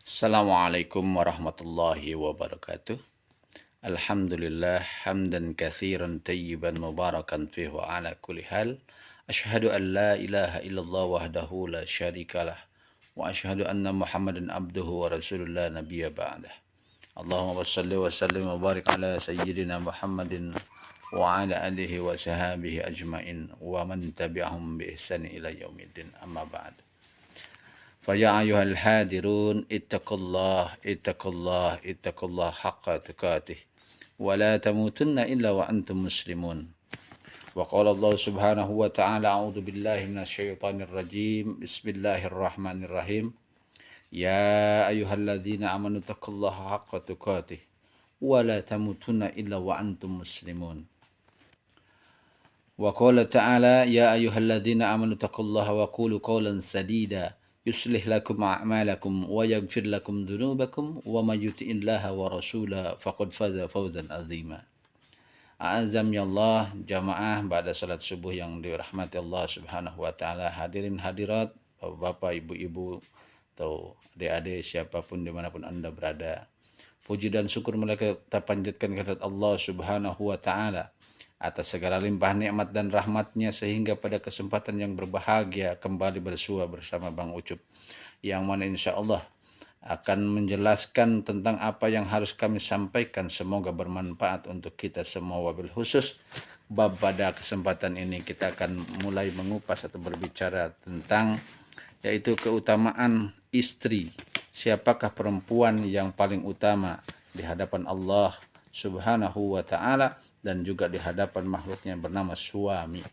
Assalamualaikum warahmatullahi wabarakatuh. Alhamdulillah hamdan katsiran tayyiban mubarakan fihi wa ala kulli hal. Asyhadu an la ilaha illallah wahdahu la syarikalah wa asyhadu anna Muhammadan abduhu wa rasulullah nabiyya ba'dah. Allahumma shalli wa sallim wa barik ala sayyidina Muhammadin wa ala alihi wa sahbihi ajmain wa man tabi'ahum bi ihsani ila yaumiddin. Amma ba'd. فيا أيها الحاذرون اتقوا الله حق تقاته ولا تموتن إلا وأنتم مسلمون. وقال الله سبحانه وتعالى أعوذ بالله من الشيطان الرجيم بسم الله الرحمن الرحيم يا أيها الذين آمنوا اتقوا الله حق تقاته ولا تموتن إلا وأنتم مسلمون. وقال تعالى يا أيها الذين آمنوا اتقوا الله وقولوا قولا سديدا يصلح لكم أعمالكم ويغفر لكم ذنوبكم ومن يطع الله ورسوله فقد فاز فوزا عظيما. A'azam ya Allah, jamaah pada salat subuh yang dirahmati Allah Subhanahu wa taala, hadirin hadirat, bapak, ibu-ibu, atau adik-adik siapapun dimanapun Anda berada. Puji dan syukur mereka kita panjatkan kepada Allah Subhanahu wa taala atas segala limpah nikmat dan rahmatnya, sehingga pada kesempatan yang berbahagia kembali bersua bersama Bang Ucup, yang mana insya Allah akan menjelaskan tentang apa yang harus kami sampaikan. Semoga bermanfaat untuk kita semua. Wabil khusus pada kesempatan ini kita akan mulai mengupas atau berbicara tentang yaitu keutamaan istri. Siapakah perempuan yang paling utama di hadapan Allah Subhanahu wa taala dan juga di hadapan makhluknya bernama suami.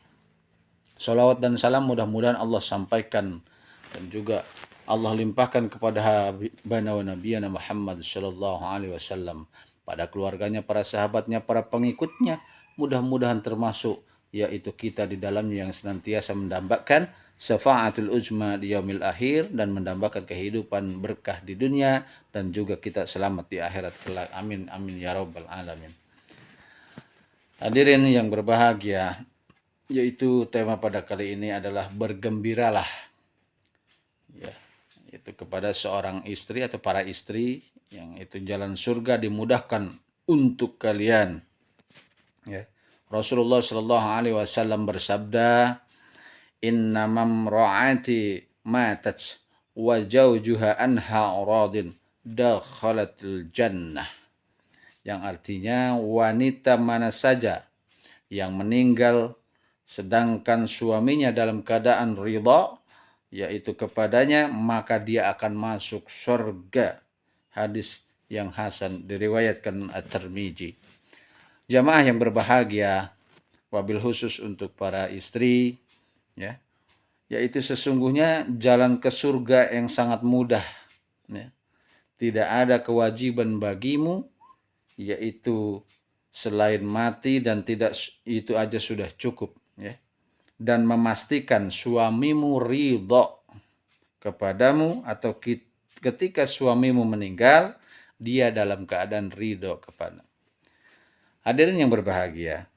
Salawat dan salam mudah-mudahan Allah sampaikan dan juga Allah limpahkan kepada habibana wa nabiyana Muhammad sallallahu alaihi wasallam, pada keluarganya, para sahabatnya, para pengikutnya, mudah-mudahan termasuk yaitu kita di dalamnya, yang senantiasa mendambakan syafaatul uzma di yaumil akhir dan mendambakan kehidupan berkah di dunia dan juga kita selamat di akhirat kelak. Amin amin ya rabbal alamin. Hadirin yang berbahagia, yaitu tema pada kali ini adalah bergembiralah. Ya, itu kepada seorang istri atau para istri, yang itu jalan surga dimudahkan untuk kalian. Ya. Rasulullah Shallallahu Alaihi Wasallam bersabda, Innamam ra'ati matat wa jaujuha anha radin dakhalatil jannah. Yang artinya wanita mana saja yang meninggal sedangkan suaminya dalam keadaan ridha yaitu kepadanya, maka dia akan masuk surga. Hadis yang hasan diriwayatkan At-Tirmidzi. Jamaah yang berbahagia, wabil khusus untuk para istri, ya, yaitu sesungguhnya jalan ke surga yang sangat mudah, ya. Tidak ada kewajiban bagimu yaitu selain mati, dan tidak itu aja sudah cukup, ya, dan memastikan suamimu ridho kepadamu, atau ketika suamimu meninggal dia dalam keadaan ridho kepada. Hadirin yang berbahagia,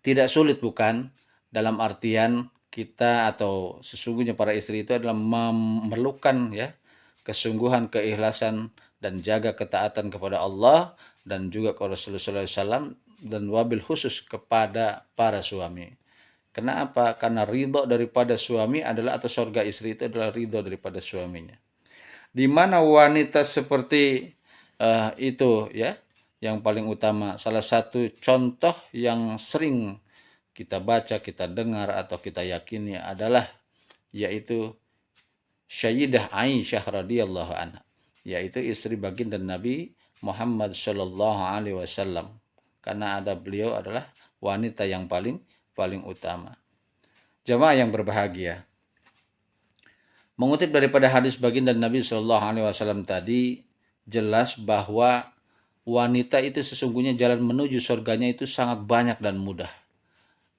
tidak sulit bukan, dalam artian kita atau sesungguhnya para istri itu adalah memerlukan, ya, kesungguhan, keikhlasan dan jaga ketaatan kepada Allah dan juga kepada Rasulullah SAW, dan wabil khusus kepada para suami. Kenapa? Karena ridho daripada suami adalah, atau surga istri itu adalah ridho daripada suaminya. Di mana wanita seperti itu, ya, yang paling utama, salah satu contoh yang sering kita baca, kita dengar atau kita yakini adalah yaitu Sayyidah Aisyah radhiyallahu anha, yaitu istri baginda Nabi Muhammad sallallahu alaihi wasallam, karena ada beliau adalah wanita yang paling utama. Jamaah yang berbahagia, mengutip daripada hadis baginda Nabi sallallahu alaihi wasallam tadi, jelas bahwa wanita itu sesungguhnya jalan menuju surganya itu sangat banyak dan mudah.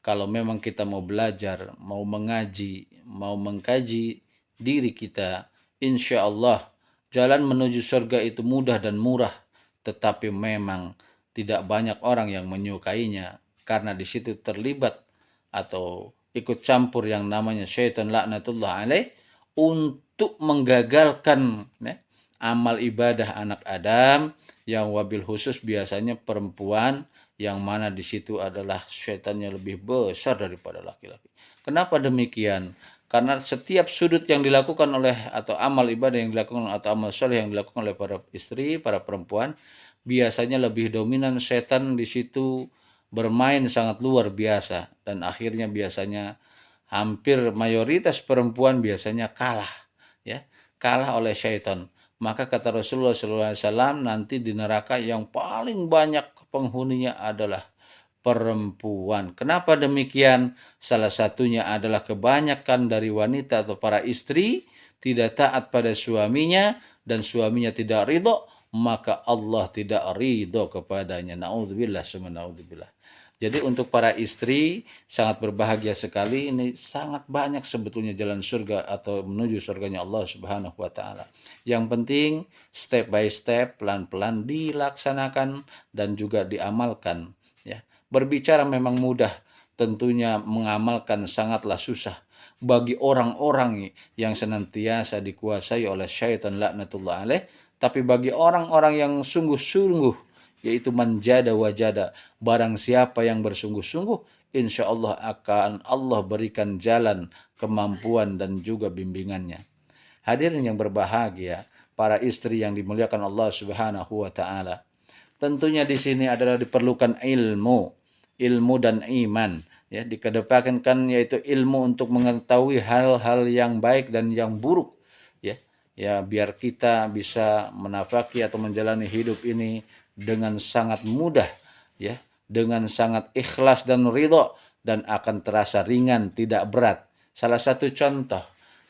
Kalau memang kita mau belajar, mau mengaji, mau mengkaji diri kita, insya Allah jalan menuju surga itu mudah dan murah. Tetapi memang tidak banyak orang yang menyukainya, karena di situ terlibat atau ikut campur yang namanya syaitan laknatullah alaih untuk menggagalkan, ya, amal ibadah anak Adam, yang wabil khusus biasanya perempuan, yang mana di situ adalah syaitannya lebih besar daripada laki-laki. Kenapa demikian? Karena setiap sudut yang dilakukan oleh, atau amal ibadah yang dilakukan, atau amal soleh yang dilakukan oleh para istri, para perempuan, biasanya lebih dominan setan di situ bermain sangat luar biasa, dan akhirnya biasanya hampir mayoritas perempuan biasanya kalah, ya, kalah oleh syaitan. Maka kata Rasulullah SAW, nanti di neraka yang paling banyak penghuninya adalah perempuan. Kenapa demikian? Salah satunya adalah kebanyakan dari wanita atau para istri tidak taat pada suaminya, dan suaminya tidak ridho, maka Allah tidak ridho kepadanya. Naudzubillah, summa naudzubillah. Jadi untuk para istri sangat berbahagia sekali, ini sangat banyak sebetulnya jalan surga atau menuju surganya Allah Subhanahu wa taala. Yang penting step by step, pelan-pelan dilaksanakan dan juga diamalkan, ya. Berbicara memang mudah, tentunya mengamalkan sangatlah susah bagi orang-orang yang senantiasa dikuasai oleh syaitan laknatullah alaih. Tapi bagi orang-orang yang sungguh-sungguh, yaitu manjada wajada, barang siapa yang bersungguh-sungguh, insya Allah akan Allah berikan jalan, kemampuan, dan juga bimbingannya. Hadirin yang berbahagia, para istri yang dimuliakan Allah Subhanahu wa taala. Tentunya di sini adalah diperlukan ilmu dan iman, ya, dikedepankan yaitu ilmu untuk mengetahui hal-hal yang baik dan yang buruk, ya. Ya, biar kita bisa menafaki atau menjalani hidup ini dengan sangat mudah, ya, dengan sangat ikhlas dan ridho, dan akan terasa ringan, tidak berat. Salah satu contoh,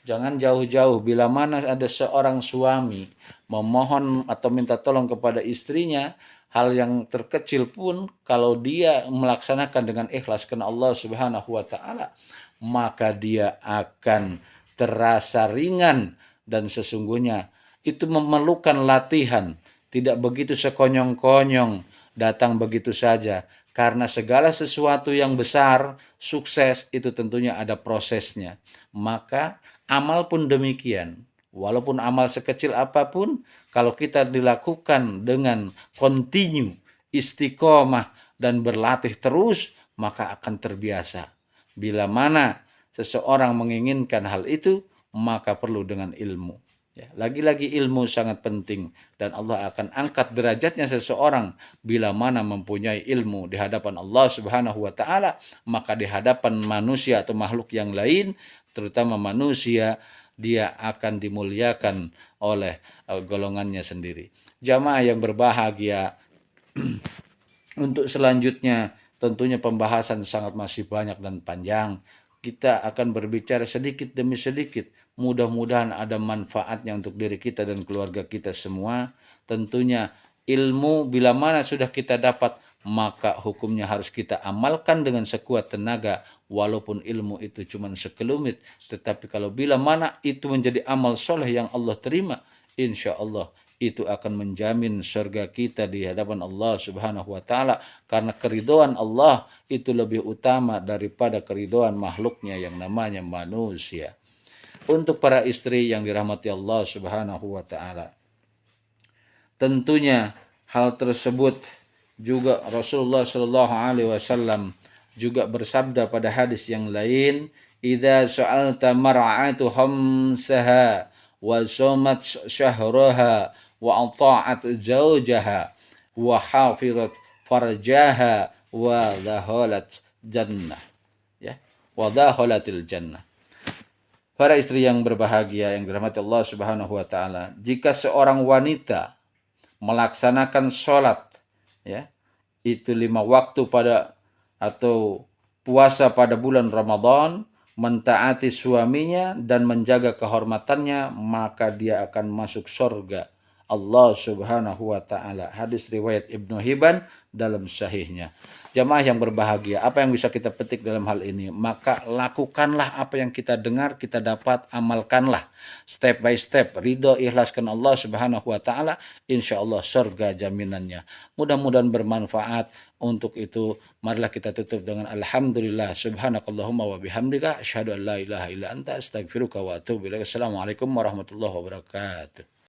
jangan jauh-jauh, bila mana ada seorang suami memohon atau minta tolong kepada istrinya, hal yang terkecil pun kalau dia melaksanakan dengan ikhlas karena Allah Subhanahu wa taala, maka dia akan terasa ringan, dan sesungguhnya itu memerlukan latihan, tidak begitu sekonyong-konyong datang begitu saja, karena segala sesuatu yang besar, sukses, itu tentunya ada prosesnya. Maka amal pun demikian. Walaupun amal sekecil apapun, kalau kita dilakukan dengan kontinu, istiqomah, dan berlatih terus, maka akan terbiasa. Bila mana seseorang menginginkan hal itu, maka perlu dengan ilmu. Ya, lagi-lagi ilmu sangat penting, dan Allah akan angkat derajatnya seseorang bila mana mempunyai ilmu di hadapan Allah Subhanahu wa taala, maka di hadapan manusia atau makhluk yang lain, terutama manusia, dia akan dimuliakan oleh golongannya sendiri. Jamaah yang berbahagia, untuk selanjutnya tentunya pembahasan sangat masih banyak dan panjang. Kita akan berbicara sedikit demi sedikit. Mudah-mudahan ada manfaatnya untuk diri kita dan keluarga kita semua. Tentunya ilmu bila mana sudah kita dapat, maka hukumnya harus kita amalkan dengan sekuat tenaga, walaupun ilmu itu cuma sekelumit. Tetapi kalau bila mana itu menjadi amal soleh yang Allah terima, insya Allah itu akan menjamin surga kita di hadapan Allah Subhanahu wa taala, karena keridhaan Allah itu lebih utama daripada keridhaan makhluknya yang namanya manusia. Untuk para istri yang dirahmati Allah Subhanahu wa taala, tentunya hal tersebut juga Rasulullah Shallallahu alaihi wasallam juga bersabda pada hadis yang lain, "Idza sa'alta mar'atu khamsaha wa shamat syahraha wa ata'at zawjaha wa hafizat farjaha wa dakhalat jannah." Ya, wa dakhalatil jannah. Para istri yang berbahagia yang dirahmati Allah Subhanahu wa taala, jika seorang wanita melaksanakan sholat, ya, itu 5 waktu pada atau puasa pada bulan Ramadan, mentaati suaminya dan menjaga kehormatannya, maka dia akan masuk surga Allah Subhanahu wa taala. Hadis riwayat Ibnu Hibban dalam sahihnya. Jamaah yang berbahagia, apa yang bisa kita petik dalam hal ini? Maka lakukanlah apa yang kita dengar, kita dapat, amalkanlah step by step. Ridho, ikhlaskan Allah Subhanahu wa taala, insya Allah surga jaminannya. Mudah-mudahan bermanfaat. Untuk itu marilah kita tutup dengan alhamdulillah, subhanakallahumma wa bihamdika asyhadu an la ilaha illa anta astaghfiruka wa atubu ilaik. Assalamualaikum warahmatullahi wabarakatuh.